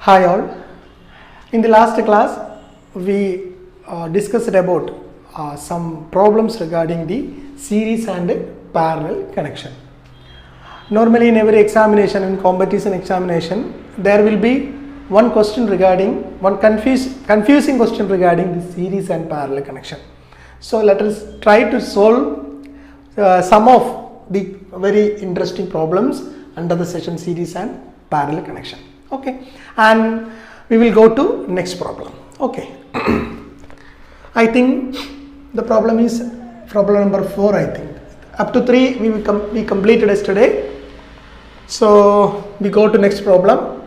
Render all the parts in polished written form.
Hi all. In the last class we discussed about some problems regarding the series and parallel connection. Normally in every examination, in competition examination, there will be one question regarding, one confusing question regarding the series and parallel connection. So let us try to solve some of the very interesting problems under the session series and parallel connection. Okay, and we will go to next problem. Okay, I think the problem is problem number 4. I think up to 3 we completed yesterday. So we go to next problem.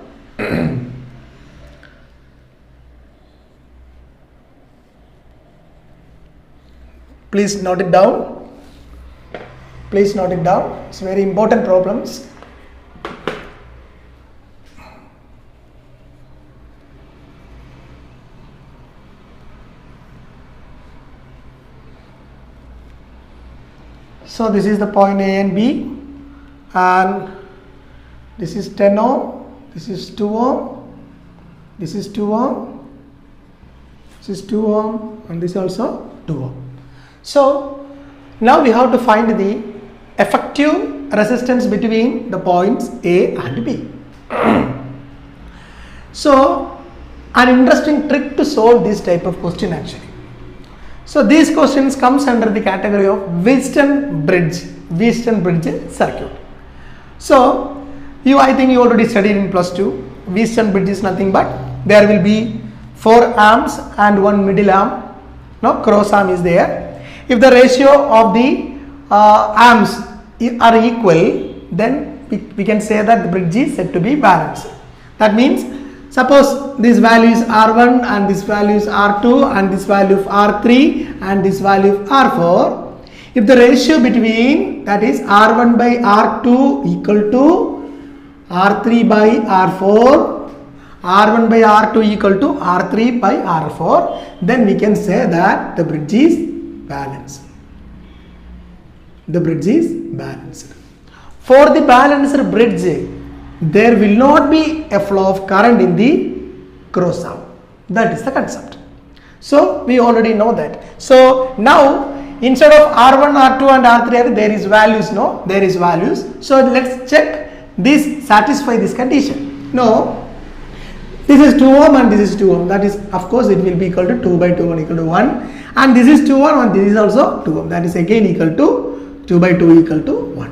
Please note it down. Please note it down. It's very important problems. So this is the point A and B, and this is 10 ohm, this is 2 ohm, this is 2 ohm, this is 2 ohm, and this also 2 ohm. So now we have to find the effective resistance between the points A and B. So an interesting trick to solve this type of question actually. So these questions comes under the category of Wheatstone bridge circuit. So I think you already studied in plus 2. Wheatstone bridge is nothing but there will be 4 amps and 1 middle amp. No, cross arm is there. If the ratio of the amps are equal, then we can say that the bridge is said to be balanced. That means suppose this value is R1 and this value is R2 and this value of R3 and this value of R4. If the ratio between, that is R1 by R2 equal to R3 by R4, R1 by R2 equal to R3 by R4, then we can say that the bridge is balanced. The bridge is balanced. For the balanced bridge, there will not be a flow of current in the cross arm. That is the concept. So we already know that. So now instead of R1, R2 and R3 there is values. No, there is values. So let's check this satisfy this condition. No, this is 2 ohm and this is 2 ohm. That is, of course, it will be equal to 2 by 2 and equal to 1. And this is 2 ohm and this is also 2 ohm. That is again equal to 2 by 2 equal to 1.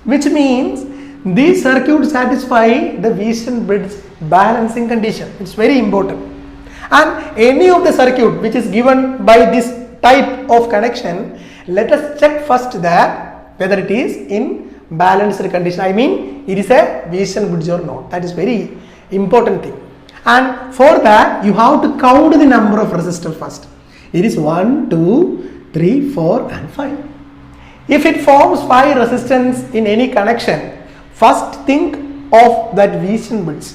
Which means these circuits satisfy the Wheatstone bridge balancing condition. It's very important. And any of the circuit which is given by this type of connection, let us check first that whether it is in balanced condition. I mean, it is a Wheatstone bridge or not. That is very important thing. And for that, you have to count the number of resistors first. It is 1, 2, 3, 4 and 5. If it forms 5 resistance in any connection, first think of that Wheatstone bridge.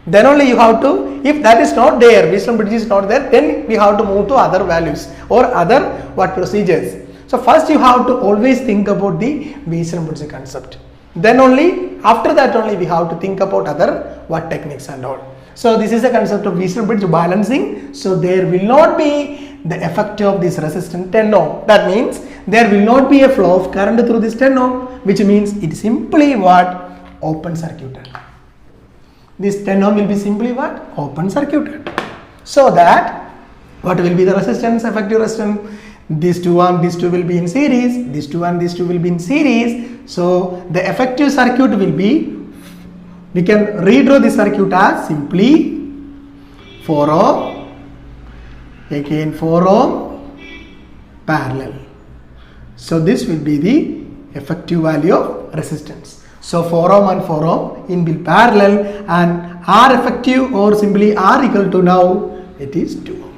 Then only you have to, if that is not there, Wheatstone bridge is not there, then we have to move to other values or other procedures. So first you have to always think about the Wheatstone bridge concept. Then only, after that only we have to think about other techniques and all. So this is a concept of Wheatstone bridge balancing. So there will not be the effect of this resistance 10 ohm. That means there will not be a flow of current through this 10 ohm, which means it is simply open circuited. This 10 ohm will be simply open circuited. So that what will be the resistance, effective resistance? These 2 and these 2 will be in series, these 2 and these 2 will be in series. So the effective circuit will be, we can redraw the circuit as simply 4 ohm, again 4 ohm, parallel. So this will be the effective value of resistance. So 4 ohm and 4 ohm in will parallel, and R effective or simply R equal to, now it is 2 ohm.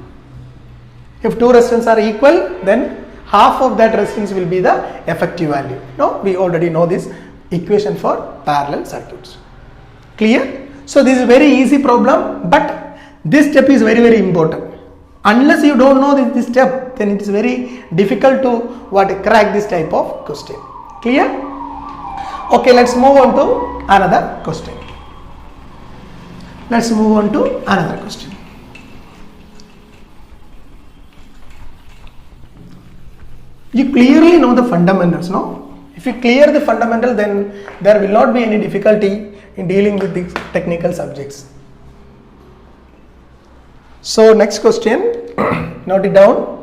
If 2 resistance are equal, then half of that resistance will be the effective value. No, we already know this equation for parallel circuits. Clear? So this is very easy problem, but this step is very important. Unless you don't know this step, then it is very difficult to crack this type of question. Clear? Okay, let's move on to another question. Let's move on to another question. You clearly know the fundamentals, no? If you clear the fundamental, then there will not be any difficulty in dealing with these technical subjects. So next question, note it down.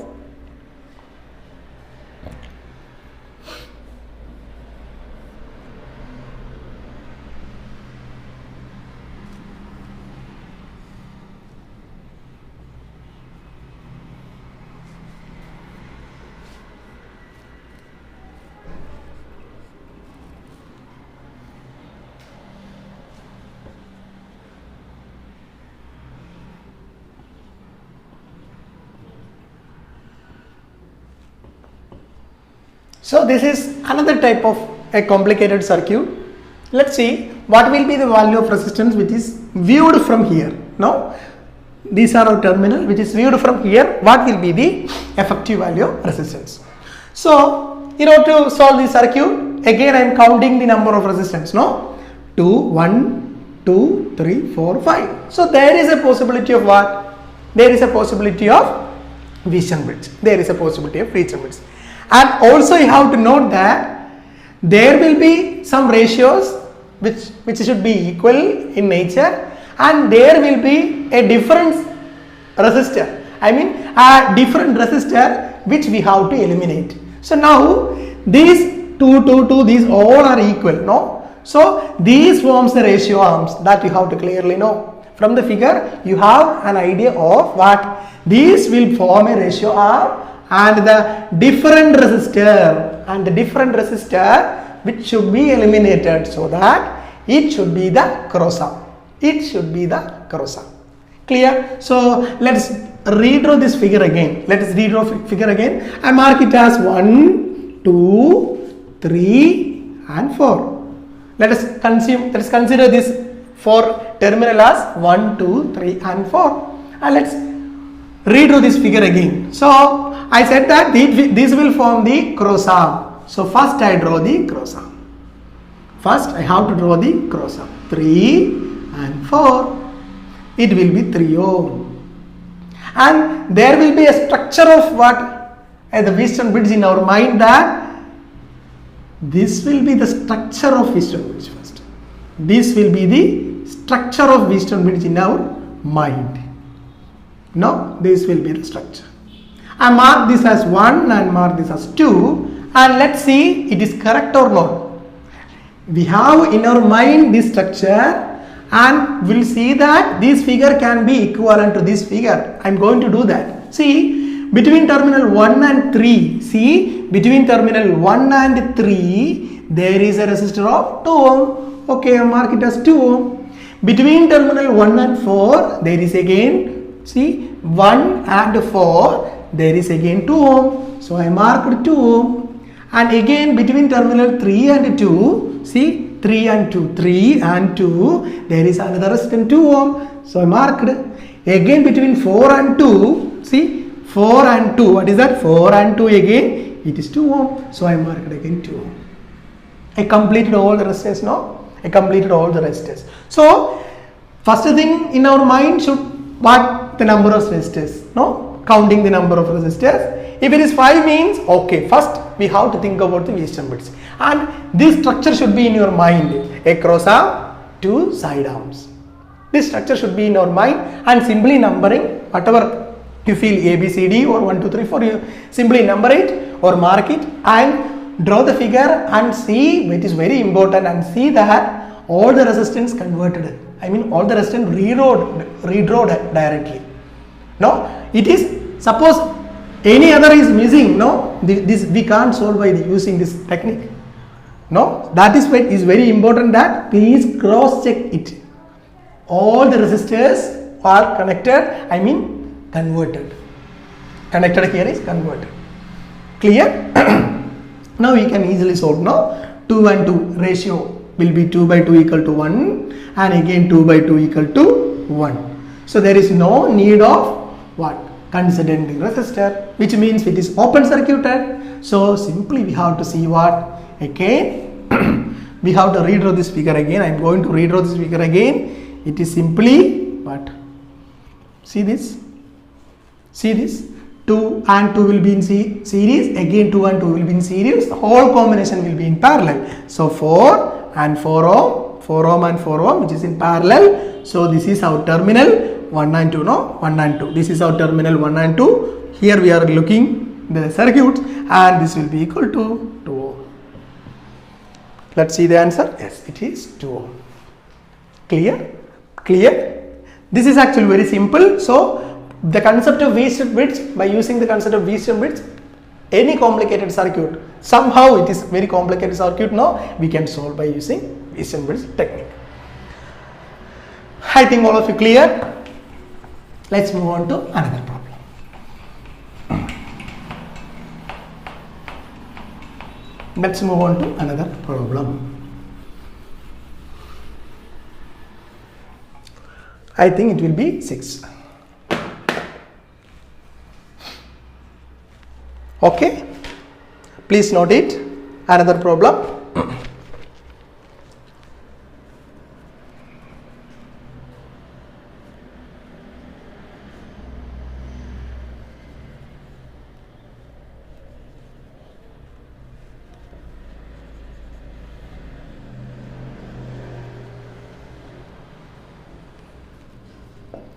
So this is another type of a complicated circuit. Let's see what will be the value of resistance which is viewed from here. Now these are our terminal which is viewed from here. What will be the effective value of resistance? So in order to solve this circuit, again I am counting the number of resistance. No, 2, 1, 2, 3, 4, 5. So there is a possibility of what? There is a possibility of Wheatstone bridge. There is a possibility of Wheatstone bridge. And also you have to note that there will be some ratios which should be equal in nature, and there will be a different resistor. I mean a different resistor which we have to eliminate. So now these 2, these all are equal, no? So these forms the ratio arms that you have to clearly know. From the figure you have an idea of what these will form a ratio arm, and the different resistor which should be eliminated, so that it should be the cross arm. It should be the cross arm. Clear? So let's redraw this figure again. Let us redraw figure again. I mark it as 1, 2, 3 and 4. Let us consider this 4 terminal as 1, 2, 3 and 4. And let's redraw this figure again. So I said that this will form the cross arm. So first I draw the cross arm. First I have to draw the cross arm. 3 and 4. It will be 3 ohm. And there will be a structure of what? The Wheatstone bridge in our mind, that this will be the structure of Wheatstone bridge first. This will be the structure of Wheatstone bridge in our mind. No, this will be the structure. I mark this as 1 and mark this as 2, and let's see it is correct or not. We have in our mind this structure, and we'll see that this figure can be equivalent to this figure. I am going to do that. See, between terminal 1 and 3, see, between terminal 1 and 3, there is a resistor of 2 ohm. Okay, I mark it as 2 ohm. Between terminal 1 and 4, there is again, see, 1 and 4, there is again 2 ohm. So I marked 2 ohm. And again between terminal 3 and 2, see, 3 and 2, there is another resistance 2 ohm. So I marked. Again between 4 and 2, see, 4 and 2, what is that? 4 and 2 again, it is 2 ohm. So I marked again 2 ohm. I completed all the resistors, no? I completed all the resistors. So first thing in our mind should what? The number of resistors, no? Counting the number of resistors. If it is 5 means, okay, first we have to think about the Wheatstone bridge. And this structure should be in your mind. A cross arm, 2 side arms. This structure should be in our mind, and simply numbering whatever you feel A, B, C, D or 1, 2, 3, 4, you simply number it or mark it and draw the figure and see. It is very important, and see that all the resistance converted. I mean all the resistance redrawn directly. No, it is, suppose any other is missing, no, this we can't solve by using this technique. No, that is why it is very important that please cross check it. All the resistors are connected, I mean converted. Connected here is converted. Clear? Now we can easily solve. Now 2 and 2 ratio will be 2 by 2 equal to 1, and again 2 by 2 equal to 1. So there is no need of what? Considering the resistor, which means it is open circuited. So simply we have to see what? Again we have to redraw this figure again. I am going to redraw this figure again. It is simply what? See this? 2 and 2 will be in series, again 2 and 2 will be in series, the whole combination will be in parallel. So 4 and 4 ohm, 4 ohm and 4 ohm, which is in parallel. So this is our terminal 1 and 2, no? 1 and 2. This is our terminal 1 and 2. Here we are looking the circuits, and this will be equal to 2 ohm. Let's see the answer. Yes, it is 2 ohm. Clear? This is actually very simple. So the concept of V-step bridge, by using the concept of V-step bridge, any complicated circuit, somehow it is very complicated circuit now, we can solve by using V-step bridge technique. I think all of you clear. Let's move on to another problem. Let's move on to another problem. I think it will be 6. Okay, please note it. Another problem.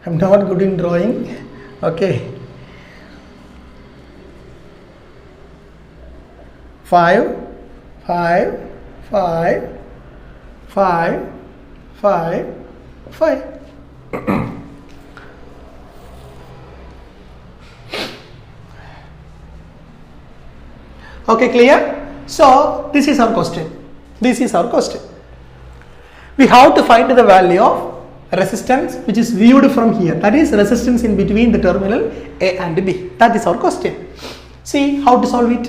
I'm not good in drawing. Okay. 5, 5, 5, 5, 5, 5. Okay, clear? So this is our question. We have to find the value of resistance which is viewed from here, that is resistance in between the terminal A and B. That is our question. See how to solve it.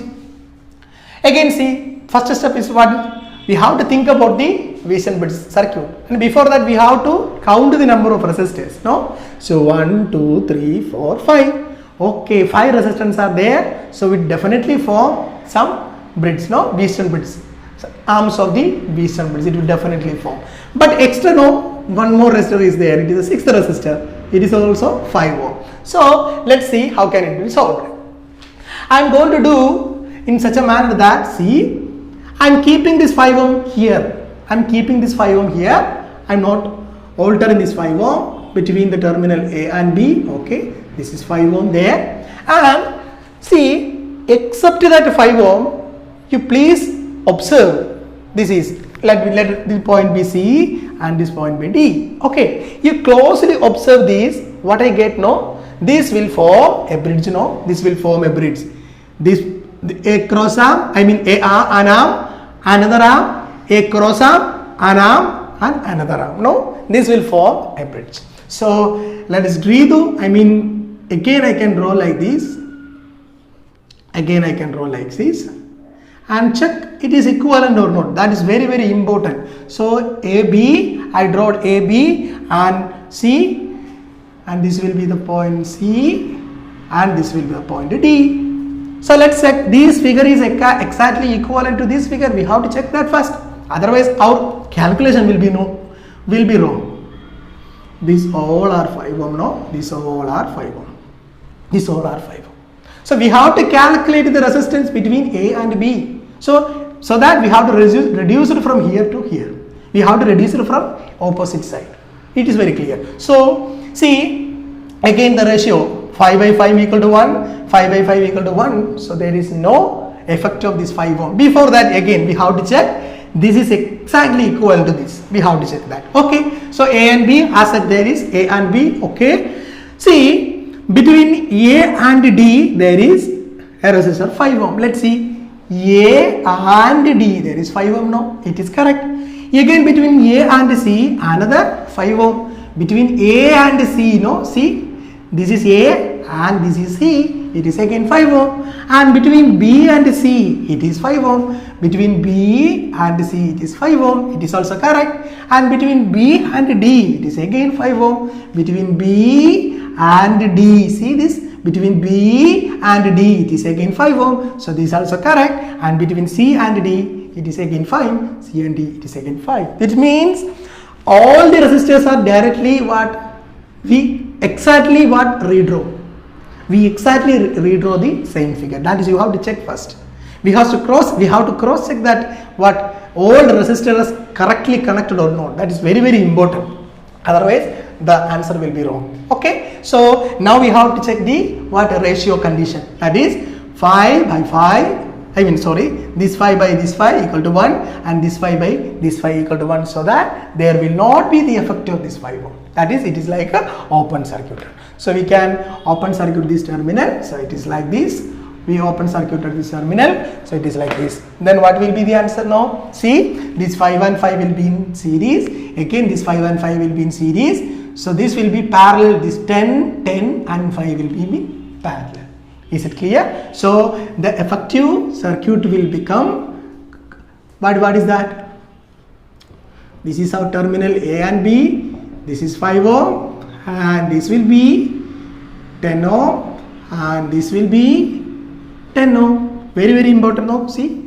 Again, see, first step is what? We have to think about the V-step bridge circuit, and before that we have to count the number of resistors, no? So 1, 2, 3, 4, 5. Okay, 5 resistors are there, so it definitely form some bridge, no? V-step bridge, so arms of the V-step bridge, it will definitely form. But extra, no? One more resistor is there, it is a 6th resistor, it is also 5 ohm. So let's see how can it be solved. I am going to do in such a manner that, see, I am keeping this 5 ohm here, I am not altering this 5 ohm between the terminal A and B. Okay, this is 5 ohm there, and see, except that 5 ohm, you please observe, this is, let the point be C and this point be D. Okay, you closely observe this, what I get, no? This will form a bridge, no? This will form a bridge. This a cross arm, I mean an arm, another arm, a cross arm, an arm and another arm, no? This will form a bridge. So let us redo, I mean again I can draw like this, and check it is equivalent or not. That is very, very important. So AB, I draw AB and C, and this will be the point C, and this will be the point D. So let's check this figure is exactly equivalent to this figure. We have to check that first. Otherwise, our calculation will be wrong. These all are 5 ohm, no? These all are 5 ohm. These all are 5 ohm. So we have to calculate the resistance between A and B. So that we have to reduce it from here to here. We have to reduce it from opposite side. It is very clear. So see, again the ratio 5 by 5 equal to 1, 5 by 5 equal to 1. So there is no effect of this 5 ohm. Before that, again we have to check this is exactly equal to this. We have to check that. Okay. So A and B, as said, there is A and B. Okay. See, between A and D there is a resistor 5 ohm. Let's see. A and D, there is 5 ohm, no? It is correct. Again between A and C, another 5 ohm. Between A and C, no? See, this is A and this is C, it is again 5 ohm. And between B and C, it is 5 ohm. Between B and C, it is 5 ohm, it is also correct. And between B and D, it is again 5 ohm. Between B and D, see this? Between B and D, it is again 5 ohm. So this is also correct. And between C and D, it is again 5. C and D, it is again 5. It means all the resistors are directly what we exactly what redraw. We exactly redraw the same figure. That is, you have to check first. We have to cross check that what all the resistors are correctly connected or not. That is very important. Otherwise the answer will be wrong. Okay, so now we have to check the what ratio condition, that is 5 by 5, this 5 by this 5 equal to 1 and this 5 by this 5 equal to 1, so that there will not be the effect of this 5 ohm. That is, it is like a open circuit. So we can open circuit this terminal, so it is like this. We open circuited this terminal, so it is like this. Then what will be the answer now? See, this 5 and 5 will be in series, again this 5 and 5 will be in series. So this will be parallel, this 10, 10 and 5 will be in parallel. Is it clear? So the effective circuit will become, what is that? This is our terminal A and B, this is 5 ohm and this will be 10 ohm and this will be 10 ohm. Very important now, see,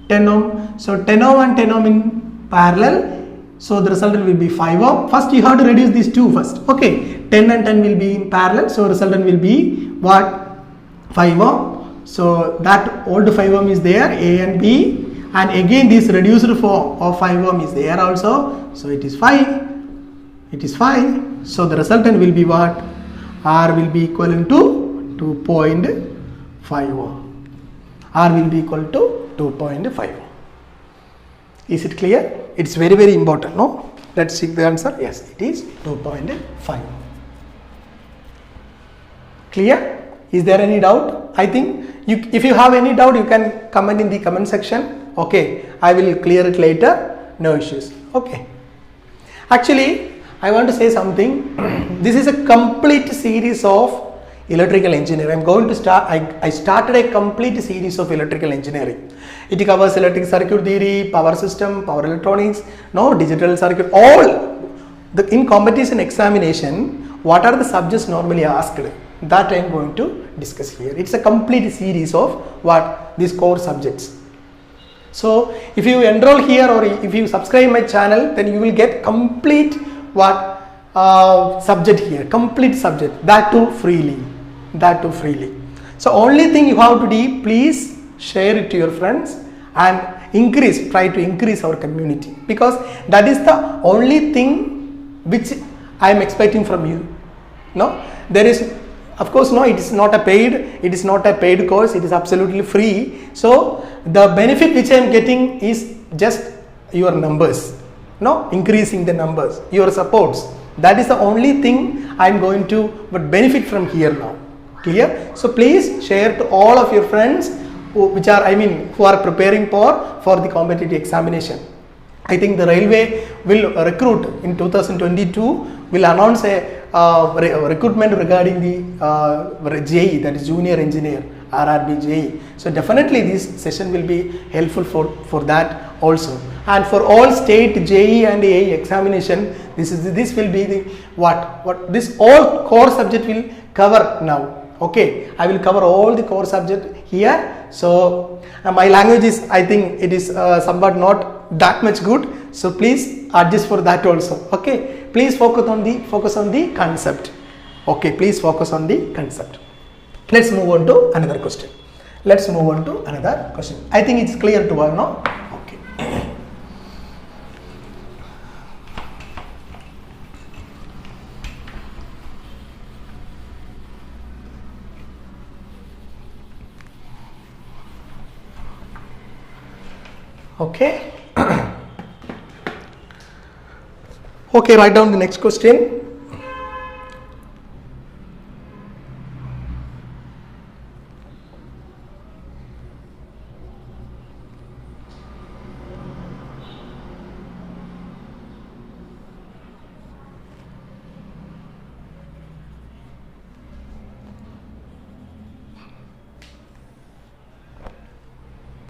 10 ohm. So 10 ohm and 10 ohm in parallel. So the resultant will be 5 ohm. First you have to reduce these two first. Okay, 10 and 10 will be in parallel. So resultant will be what? 5 ohm. So that old 5 ohm is there, A and B. And again this reduced form of 5 ohm is there also. So it is 5. It is 5. So the resultant will be what? R will be equivalent to 2.5 ohm. R will be equal to 2.5 ohm. Is it clear? It's very important, no? Let's see the answer. Yes, it is 2.5. Clear? Is there any doubt? I think if you have any doubt, you can comment in the comment section. Okay, I will clear it later. No issues. Okay. Actually, I want to say something. This is a complete series of electrical engineering. I'm going to start. I started a complete series of electrical engineering. It covers electric circuit theory, power system, power electronics, digital circuit, all. In competition examination, what are the subjects normally asked? That I am going to discuss here. It's a complete series of what? These core subjects. So if you enroll here or if you subscribe my channel, then you will get complete what? Subject here, complete subject, that too freely. So only thing you have to do, please share it to your friends and try to increase our community, because that is the only thing which I am expecting from you. No, there is, of course, no, it is not a paid course, it is absolutely free. So the benefit which I am getting is just your numbers, increasing the numbers, your supports. That is the only thing I am going to benefit from here now. Clear? So please share to all of your friends who are preparing for the competitive examination. I think the railway will recruit in 2022, will announce a recruitment regarding the JE, that is junior engineer, RRB JE. So definitely this session will be helpful for that also. And for all state JE and AE examination, this will be the what this all core subject will cover now. Okay, I will cover all the core subject here. So my language is, I think it is somewhat not that much good. So please adjust for that also. Okay, please focus on the concept. Okay, please focus on the concept. Let's move on to another question. I think it's clear to all now. Okay. Okay. Okay, write down the next question.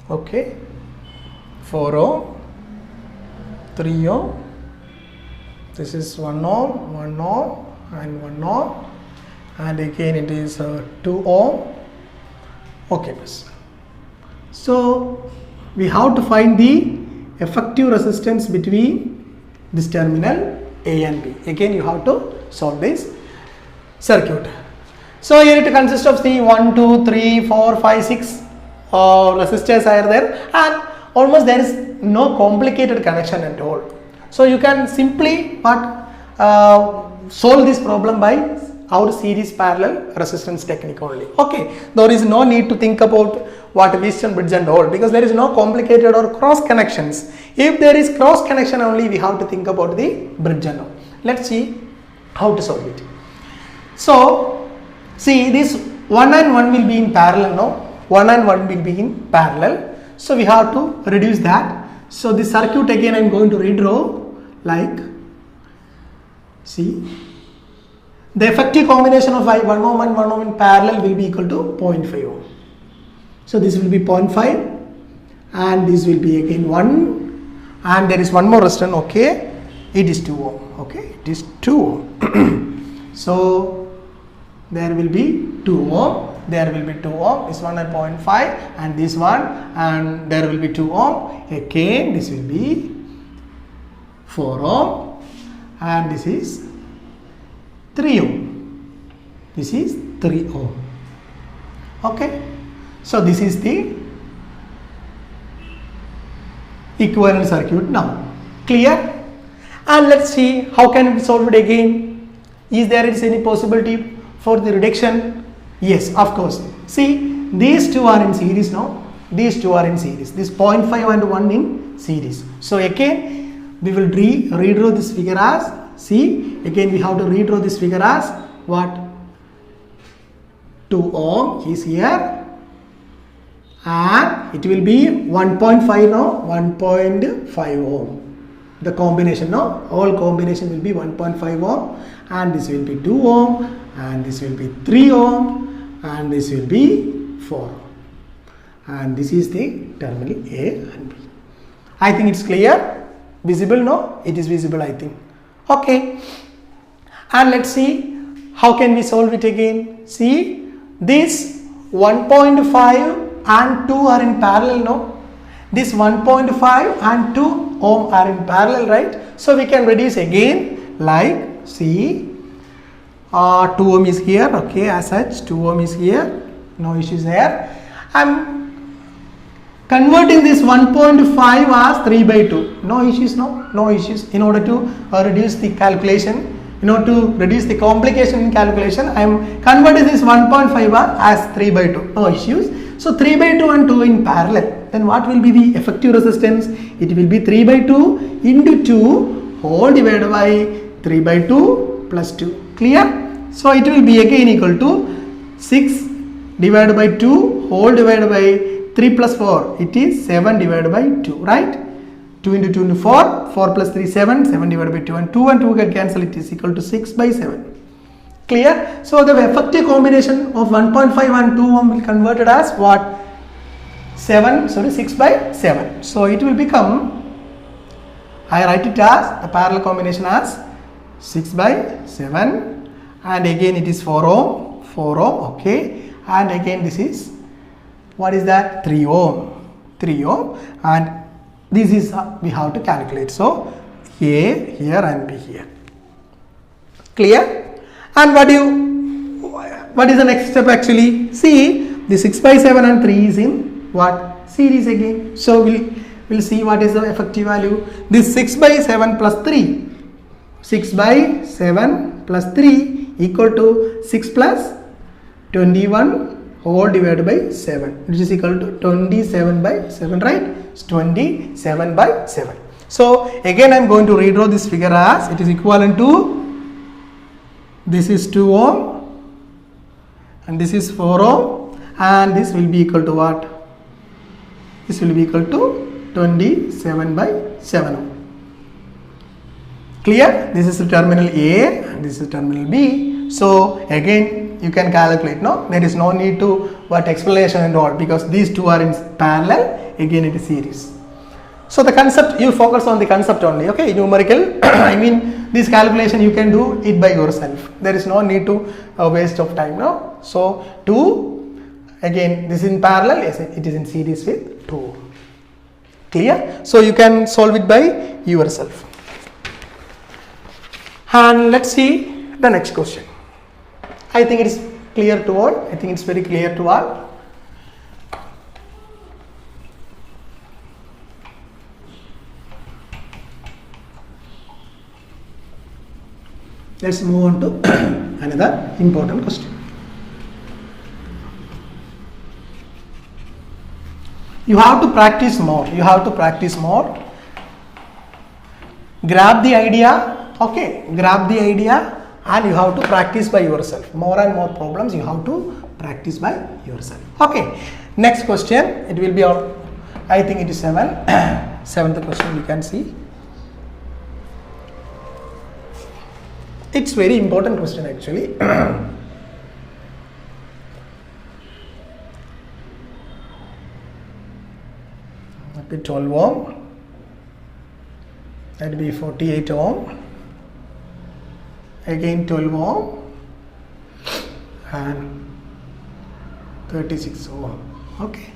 Okay, 4 ohm, 3 ohm, this is 1 ohm, 1 ohm and 1 ohm, and again it is 2 ohm. Okay, so we have to find the effective resistance between this terminal A and B. Again you have to solve this circuit. So here it consists of the 1, 2, 3, 4, 5, 6 resistors are there, and almost there is no complicated connection at all. So you can simply solve this problem by our series parallel resistance technique only. Okay, there is no need to think about what Wheatstone bridge and all, because there is no complicated or cross connections. If there is cross connection only, we have to think about the bridge and all. Let's see how to solve it. So see, this 1 and 1 will be in parallel, no? 1 and 1 will be in parallel. So we have to reduce that. So the circuit again I am going to redraw like, see, the effective combination of 1 ohm and 1 ohm in parallel will be equal to 0.5 ohm. So this will be 0.5 and this will be again 1, and there is one more resistor, okay, it is 2 ohm, okay, it is 2 ohm. So there will be 2 ohm, there will be 2 ohm, this one at 0.5 and this one, and there will be 2 ohm, again this will be 4 ohm, and this is 3 ohm, this is 3 ohm. Okay, so this is the equivalent circuit now. Clear? And let's see how can we solve it again. Is there any possibility for the reduction? Yes, of course. See, these two are in series now. These two are in series. This 0.5 and 1 in series. So again we will redraw this figure as, see, again we have to redraw this figure as what? 2 ohm is here, and it will be 1.5 now, 1.5 ohm. The combination now, all combination will be 1.5 ohm, and this will be 2 ohm, and this will be 3 ohm, and this will be 4 ohm. And this is the terminal A and B. I think it's clear, visible, no? It is visible, I think. Okay, and let's see how can we solve it again. See, this 1.5 and 2 are in parallel, no? This 1.5 and 2 ohm are in parallel, right? So we can reduce again, like, see, 2 ohm is here, okay, as such 2 ohm is here, no issues there. I'm converting this 1.5 as 3 by 2, no issues, no issues. In order to reduce the calculation, in order to reduce the complication in calculation, I am converting this 1.5 as 3 by 2, no issues. So 3 by 2 and 2 in parallel, then what will be the effective resistance? It will be 3 by 2 into 2 whole divided by 3 by 2 plus 2. Clear? So it will be again equal to 6 divided by 2 whole divided by 3 plus 4. It is 7 divided by 2, right? 2 into 2 into 4, 4 plus 3 7, 7 divided by 2, and 2 get cancelled, it is equal to 6 by 7. Clear? So the effective combination of 1.5 and 2 ohm will be converted as what? 6 by 7. So it will become, I write it as the parallel combination as 6 by 7, and again it is 4 ohm, okay, and again this is, what is that? 3 ohm, and this is we have to calculate. So A here and B here. Clear? And what is the next step actually? See, the 6 by 7 and 3 is in what? Series again. So we'll see what is the effective value. This 6 by 7 plus 3. 6 by 7 plus 3 equal to 6 plus 21 whole divided by 7, which is equal to 27 by 7, right? It's 27 by 7. So again I am going to redraw this figure as it is equivalent to, this is 2 ohm and this is 4 ohm, and this will be equal to what? This will be equal to 27 by 7 ohm. Clear? This is the terminal A and this is terminal B. So again you can calculate, no? There is no need to what explanation and all, because these two are in parallel, again it is series. So the concept, you focus on the concept only, okay? Numerical, I mean this calculation you can do it by yourself. There is no need to waste of time, no? So 2, again this is in parallel, yes, it is in series with 2. Clear? So you can solve it by yourself. And let's see the next question. I think it is clear to all. I think it's very clear to all. Let's move on to another important question. You have to practice more. You have to practice more. Grab the idea. Okay, grab the idea, and you have to practice by yourself. More and more problems you have to practice by yourself. Okay, next question. It will be on, I think it is 7. Seventh question you can see. It's very important question actually. Okay, 12 ohm. That will be 48 ohm. Again 12 ohm and 36 ohm. Okay.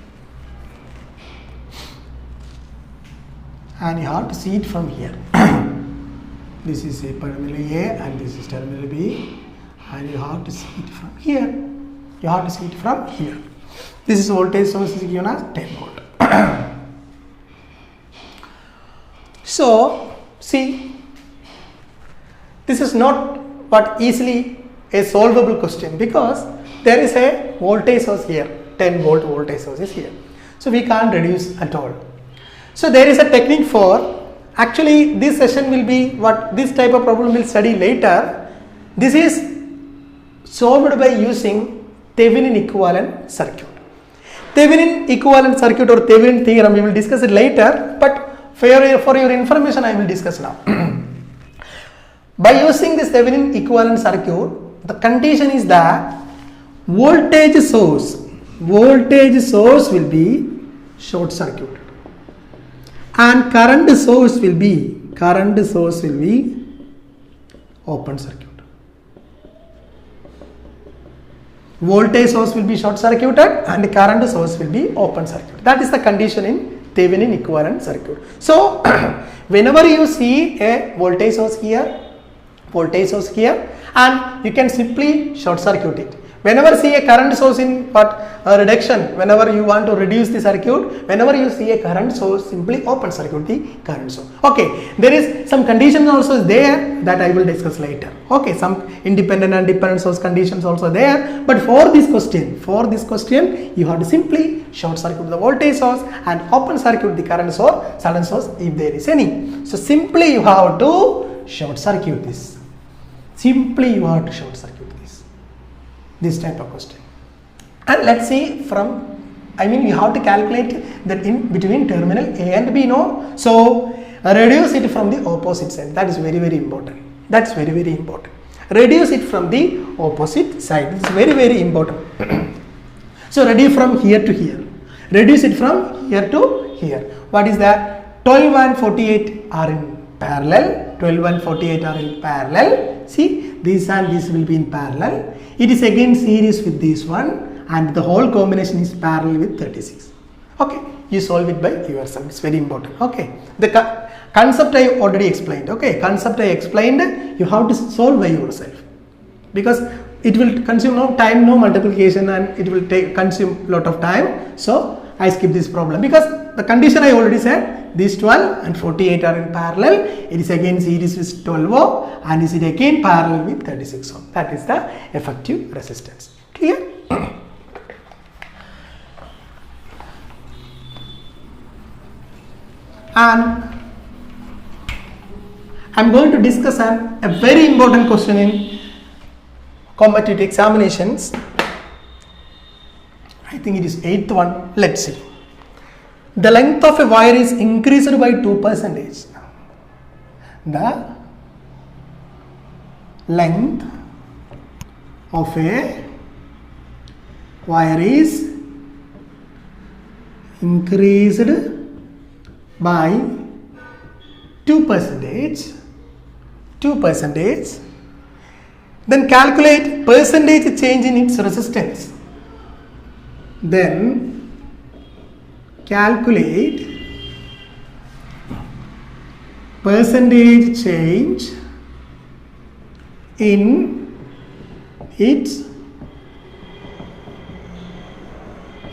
And you have to see it from here. This is a terminal A and this is terminal B, and you have to see it from here. You have to see it from here. This is voltage source is given as 10 volt. So see, this is not but easily a solvable question because there is a voltage source here, 10 volt voltage source is here. So we can't reduce at all. So there is a technique for, actually this session will be what this type of problem we'll study later. This is solved by using Thevenin equivalent circuit. Thevenin equivalent circuit or Thevenin theorem we will discuss it later, but for your information I will discuss now. By using this Thevenin equivalent circuit, the condition is that voltage source will be short circuit and current source will be open circuit. Voltage source will be short circuited and current source will be open circuit. That is the condition in Thevenin equivalent circuit. So whenever you see a voltage source here and you can simply short circuit it. Whenever see a current source in reduction, whenever you want to reduce the circuit, whenever you see a current source, simply open circuit the current source. Okay, there is some conditions also there that I will discuss later. Okay, some independent and dependent source conditions also there, but for this question you have to simply short circuit the voltage source and open circuit the current source, sudden source if there is any. So simply you have to short circuit this. Simply you have to short circuit this type of question. And let's see from, you have to calculate that in between terminal A and B, no? So reduce it from the opposite side. That is very, very important. That's very, very important. Reduce it from the opposite side. It's very, very important. So reduce from here to here. Reduce it from here to here. What is that? 12 and 48 are in parallel. 12 and 48 are in parallel. See, this and this will be in parallel. It is again series with this one, and the whole combination is parallel with 36. Okay, you solve it by yourself. It's very important. Okay, the concept I already explained. Okay, concept I explained. You have to solve by yourself because it will consume no time, no multiplication, and it will consume lot of time. So I skip this problem because the condition I already said. These 12 and 48 are in parallel. It is again series with 12 ohm and is it again parallel with 36 ohm. That is the effective resistance. Clear? And I am going to discuss a very important question in competitive examinations. I think it is 8th one. Let's see. The length of a wire is increased by 2%. The length of a wire is increased by 2%. Then calculate percentage change in its resistance. Then calculate percentage change in its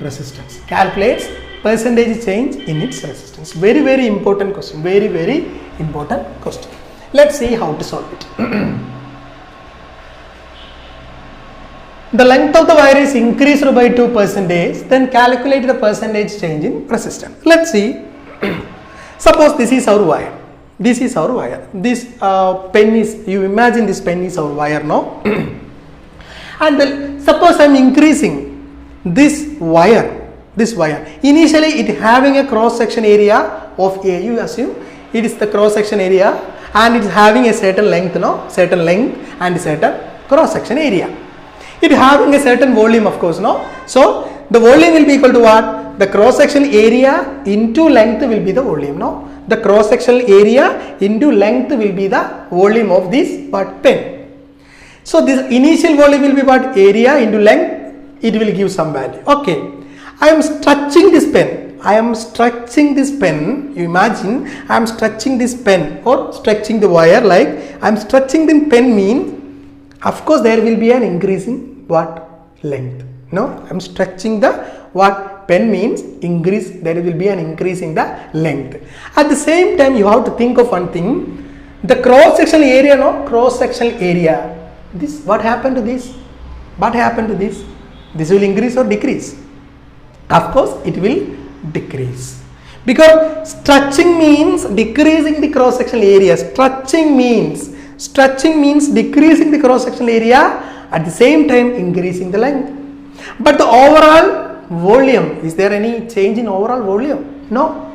resistance. Calculates percentage change in its resistance. Very important question. Very important question. Let's see how to solve it. The length of the wire is increased by 2%, then calculate the percentage change in resistance. Let's see. Suppose this is our wire. This is our wire. This pen is, you imagine this pen is our wire now. And suppose I am increasing this wire. Initially it having a cross section area of A. You assume it is the cross section area and it is having a certain length, certain length and certain cross section area. It having a certain volume, of course, So the volume will be equal to what? The cross section area into length will be the volume, The cross sectional area into length will be the volume of this pen. So this initial volume will be what? Area into length. It will give some value. Okay, I am stretching this pen. You imagine I am stretching this pen or stretching the wire, like I am stretching the pen means, of course, there will be an increasing length. I am stretching the pen means increase. There will be an increase in the length. At the same time, you have to think of one thing. The cross sectional area, cross sectional area. This, what happened to this? This will increase or decrease? Of course, it will decrease. Because stretching means decreasing the cross sectional area. Stretching means decreasing the cross sectional area, at the same time increasing the length. But the overall volume, is there any change in overall volume? No,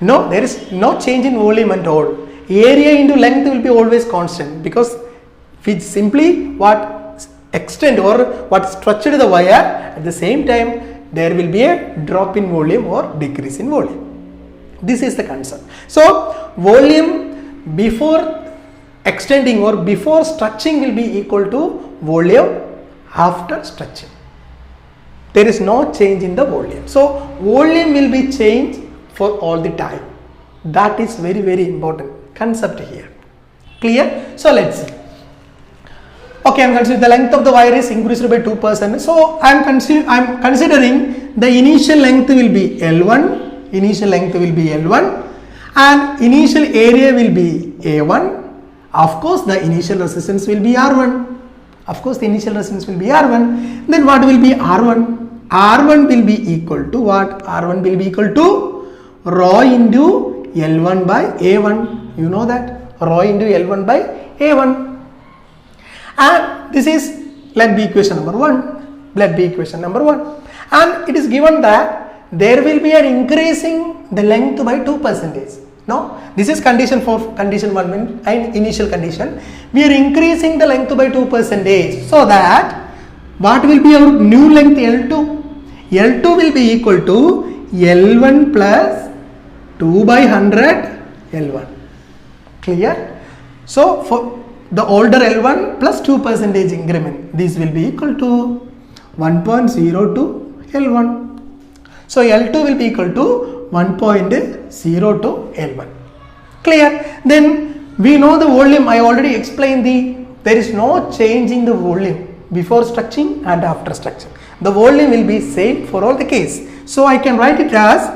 there is no change in volume at all. Area into length will be always constant, because which simply extend or structured the wire, at the same time there will be a drop in volume or decrease in volume. This is the concept. So volume before extending or before stretching will be equal to volume after stretching. There is no change in the volume. So volume will be changed for all the time. That is very important concept here. Clear? So let's see. Okay, I am considering the length of the wire is increased by 2%. So I am considering the initial length will be L1. And initial area will be A1. Of course, the initial resistance will be R1. Then what will be R1? R1 will be equal to what? R1 will be equal to rho into L1 by A1. You know that? Rho into L1 by A1. And this is let be equation number 1. And it is given that there will be an increasing the length by 2%. No, this is condition for condition 1 and initial condition. We are increasing the length by 2%, so that what will be our new length? L2. L2 will be equal to L1 plus 2 by 100 L1. Clear? So for the older L1 plus 2% increment, this will be equal to 1.02 L1. So L2 will be equal to 1.02 L1. Clear? Then we know the volume. I already explained there is no change in the volume before stretching and after stretching. The volume will be same for all the case. So I can write it as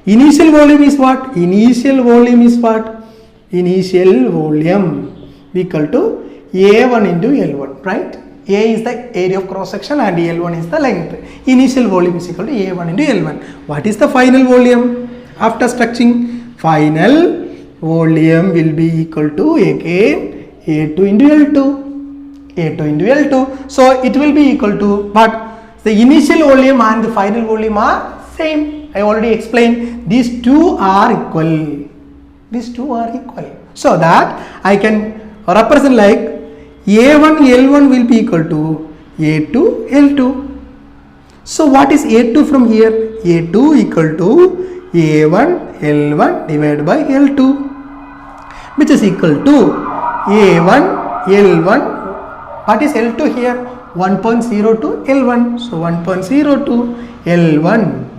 initial volume is what? Initial volume equal to A1 into L1, right? A is the area of cross section and L1 is the length. Initial volume is equal to A1 into L1. What is the final volume after stretching? Final volume will be equal to again A2 into L2. So it will be equal to, but the initial volume and the final volume are same. I already explained these two are equal. So that I can represent like A1 L1 will be equal to A2 L2. So what is A2 from here? A2 equal to A1 L1 divided by L2, which is equal to A1 L1. What is L2 here? 1.02 L1. So 1.02 L1.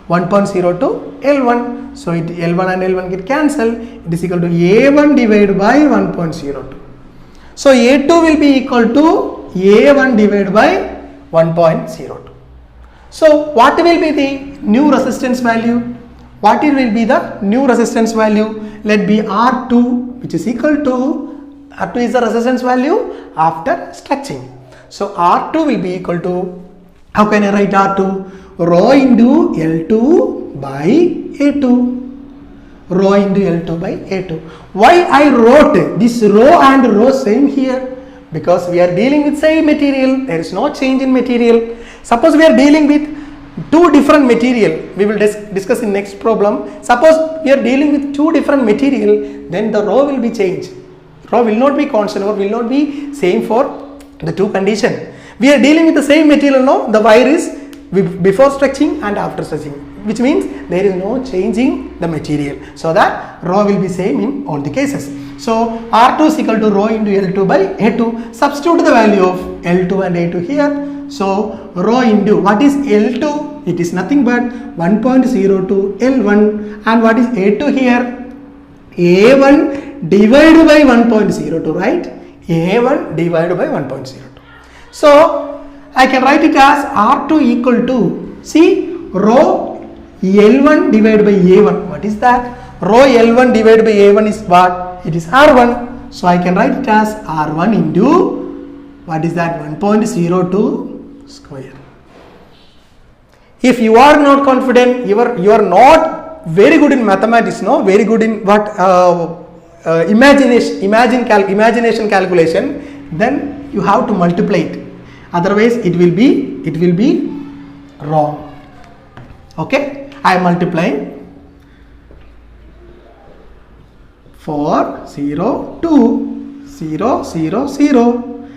1.02 L1. So L1 and L1 get cancelled. It is equal to A1 divided by 1.02. So A2 will be equal to A1 divided by 1.02. So what will be the new resistance value? What will be the new resistance value? Let be R2, which is equal to, R2 is the resistance value after stretching. So R2 will be equal to, how can I write R2? Rho into L2 by A2. Rho into L2 by A2. Why I wrote this rho and rho same here? Because we are dealing with same material. There is no change in material. Suppose we are dealing with two different material. We will discuss in next problem. Suppose we are dealing with two different material, then the rho will be changed. Rho will not be constant or will not be same for the two condition. We are dealing with the same material now. The wire is before stretching and after stretching, which means there is no changing the material, so that rho will be same in all the cases. So R2 is equal to rho into L2 by A2. Substitute the value of L2 and A2 here. So rho into, what is L2? It is nothing but 1.02 L1, and what is A2 here? A1 divided by 1.02, right? A1 divided by 1.02. So I can write it as R2 equal to, see, rho L1 divided by A1. What is that? Rho L1 divided by A1 is what? It is R1. So I can write it as R1 into, what is that? 1.02 square. If you are not confident, you are not very good in mathematics, no, very good in what imagination calculation, then you have to multiply it. Otherwise it will be wrong. Okay, I am multiplying 4 0 2 0 0 0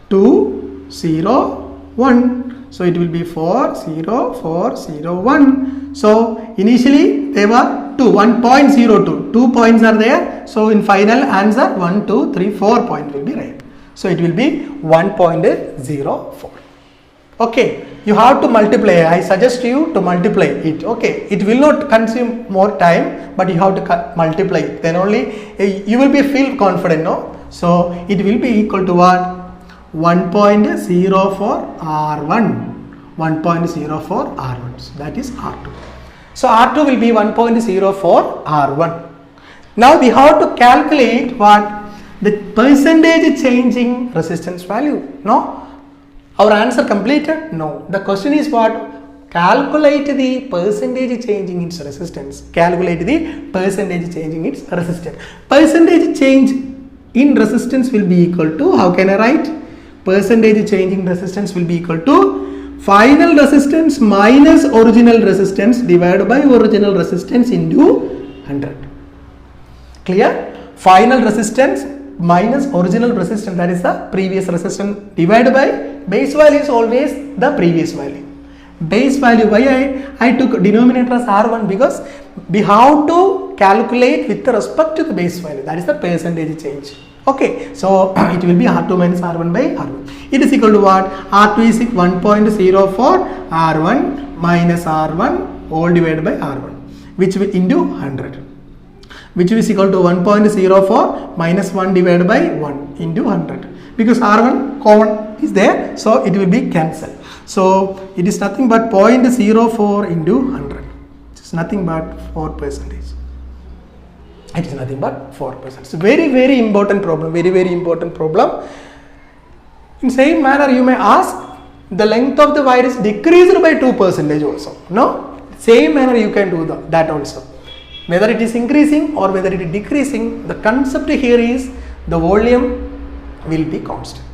2 0 1. So it will be 4 0 4 0 1. So initially they were 1.02. 2 points are there. So in final answer 1 2 3 4 point will be right. So it will be 1.04. Okay, you have to multiply. I suggest you to multiply it. Okay, it will not consume more time, but you have to multiply it. Then only you will be feel confident, no? So it will be equal to what? 1.04 R1. 1.04 R1. So that is R2. So R2 will be 1.04 R1. Now we have to calculate what? The percentage changing resistance value. No? Our answer completed? No. The question is what? Calculate the percentage changing its resistance. Calculate the percentage changing its resistance. Percentage change in resistance will be equal to, how can I write? Percentage changing resistance will be equal to final resistance minus original resistance divided by original resistance into 100. Clear? Final resistance minus original resistance, that is the previous resistance, divided by base value is always the previous value. Base value, why I took denominator as R1? Because we have to calculate with respect to the base value, that is the percentage change. Okay, so it will be R2 minus R1 by R1. It is equal to what? R2 is 1.04 R1 minus R1 all divided by R1, which will into 100. Which is equal to 1.04 minus 1 divided by 1 into 100, because R1 common is there, so it will be cancelled. So it is nothing but 0.04 into 100. It is nothing but 4%. It is nothing but 4%. So very important problem. Very important problem. In same manner, you may ask, the length of the wire is decreased by 2% also. No, same manner you can do that also. Whether it is increasing or whether it is decreasing, the concept here is the volume will be constant.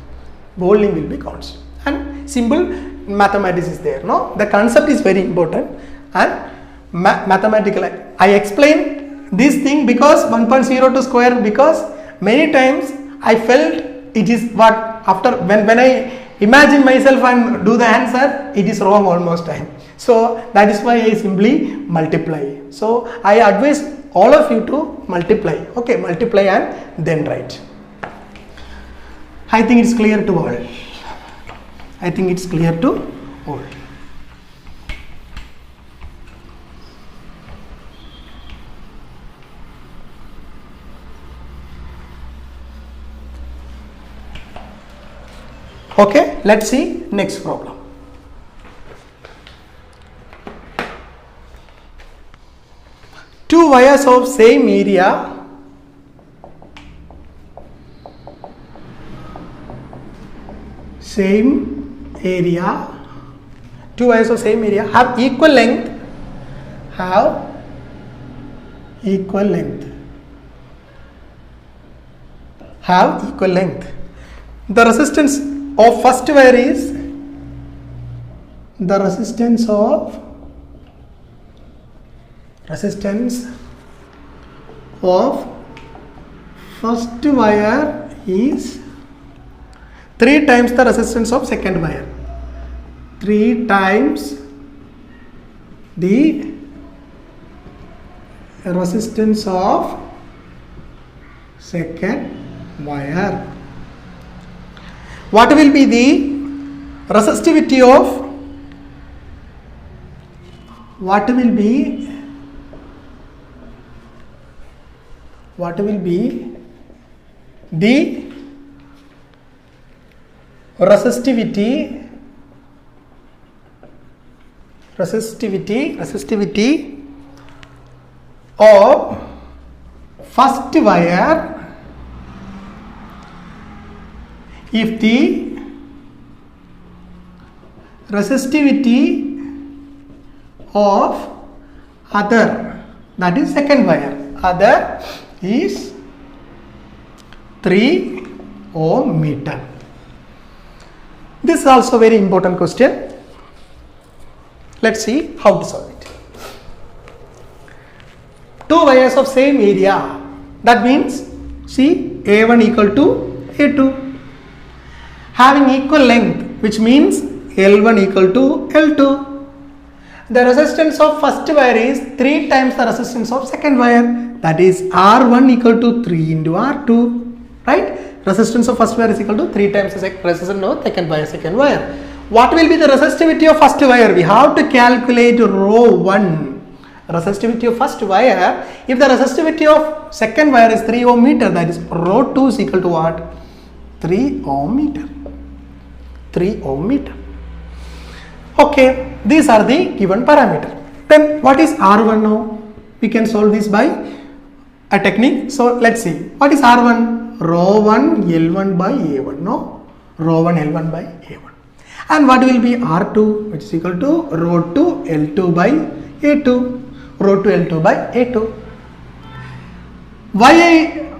Volume will be constant. And simple mathematics is there. No, the concept is very important and mathematical. I explained this thing because 1.02 square, because many times I felt it is what, after when I imagine myself and do the answer, it is wrong almost time. So that is why I simply multiply. So I advise all of you to multiply. Okay, multiply and then write. I think it's clear to all. I think it's clear to all. Okay, let's see next problem. Two wires of same area two wires of same area have equal length, The resistance of first wire is the resistance of 3 times the resistance of second wire. 3 times the resistance of second wire. What will be the resistivity of resistivity of first wire if the resistivity of other, that is second wire, other is 3 ohm meter. This is also very important question. Let's see how to solve it. Two wires of same area, that means see A1 equal to A2, having equal length, which means L1 equal to L2. The resistance of first wire is 3 times the resistance of second wire, that is R1 equal to 3 into R2, right? Resistance of first wire is equal to 3 times the resistance of second wire. What will be the resistivity of first wire? We have to calculate rho 1. Resistivity of first wire. If the resistivity of second wire is 3 ohm meter, that is rho 2 is equal to what? 3 ohm meter. 3 ohm meter. Okay, these are the given parameter. Then what is R1 now? We can solve this by a technique. So let's see. What is R1? Rho 1 L1 by A1. No? Rho 1 L1 by A1. And what will be R2, which is equal to rho 2 L2 by A2. Rho 2 L2 by A2. Why I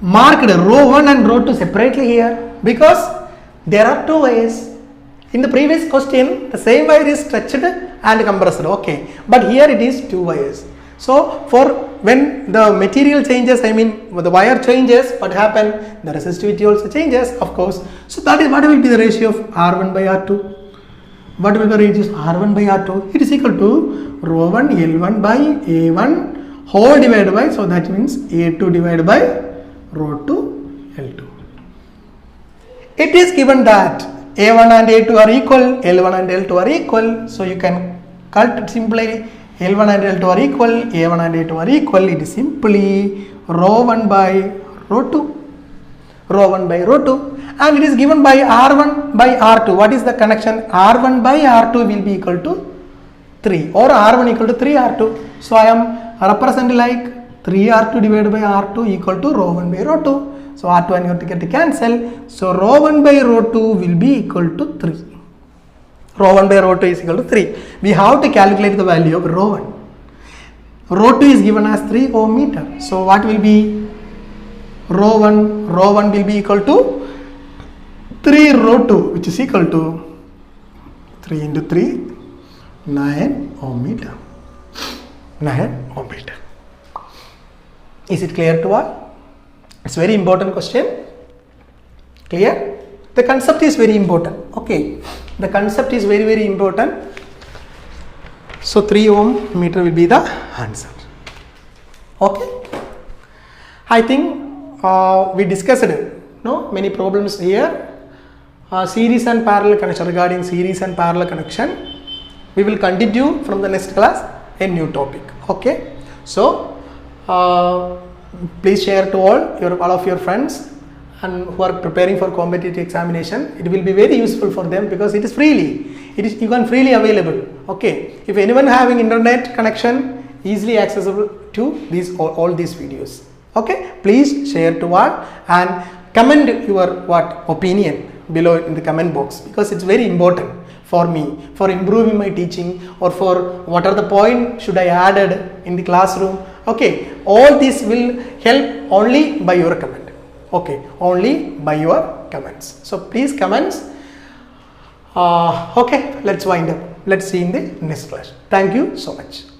marked rho 1 and rho 2 separately here? Because there are two wires. In the previous question, the same wire is stretched and compressed. Okay, but here it is two wires. So for when the material changes, I mean when the wire changes, what happens? The resistivity also changes, of course. So that is what will be the ratio of R1 by R2. What will be the ratio of R1 by R2? It is equal to rho 1 L1 by A1 whole divided by, so that means A2 divided by rho 2 L2. It is given that A1 and A2 are equal, L1 and L2 are equal. So you can cut it simply. L1 and L2 are equal, A1 and A2 are equal. It is simply rho 1 by rho 2. Rho 1 by rho 2. And it is given by R1 by R2. What is the connection? R1 by R2 will be equal to 3 or R1 equal to 3R2. So I am representing like 3R2 divided by R2 equal to rho 1 by rho 2. So R2 and R2 get to cancel. So rho 1 by rho 2 will be equal to 3. Rho 1 by rho 2 is equal to 3. We have to calculate the value of rho 1. Rho 2 is given as 3 ohm meter. So what will be rho 1? Rho 1 will be equal to 3 rho 2, which is equal to 3 into 3, 9 ohm meter. 9 ohm meter. Is it clear to all? It's very important question. Clear? The concept is very important. Okay. The concept is very, very important. So 3 ohm meter will be the answer. Okay. I think we discussed many problems here. Series and parallel connection, regarding series and parallel connection. We will continue from the next class a new topic. Okay. So please share to all of your friends and who are preparing for competitive examination, it will be very useful for them because it is freely, you can freely available. Okay, if anyone having internet connection, easily accessible to these all these videos. Okay, please share to all and comment your opinion below in the comment box, because it's very important for me for improving my teaching, or for what are the point should I added in the classroom. Okay, all this will help only by your comment. Okay, only by your comments. So please comments. Okay, let's wind up. Let's see in the next class. Thank you so much.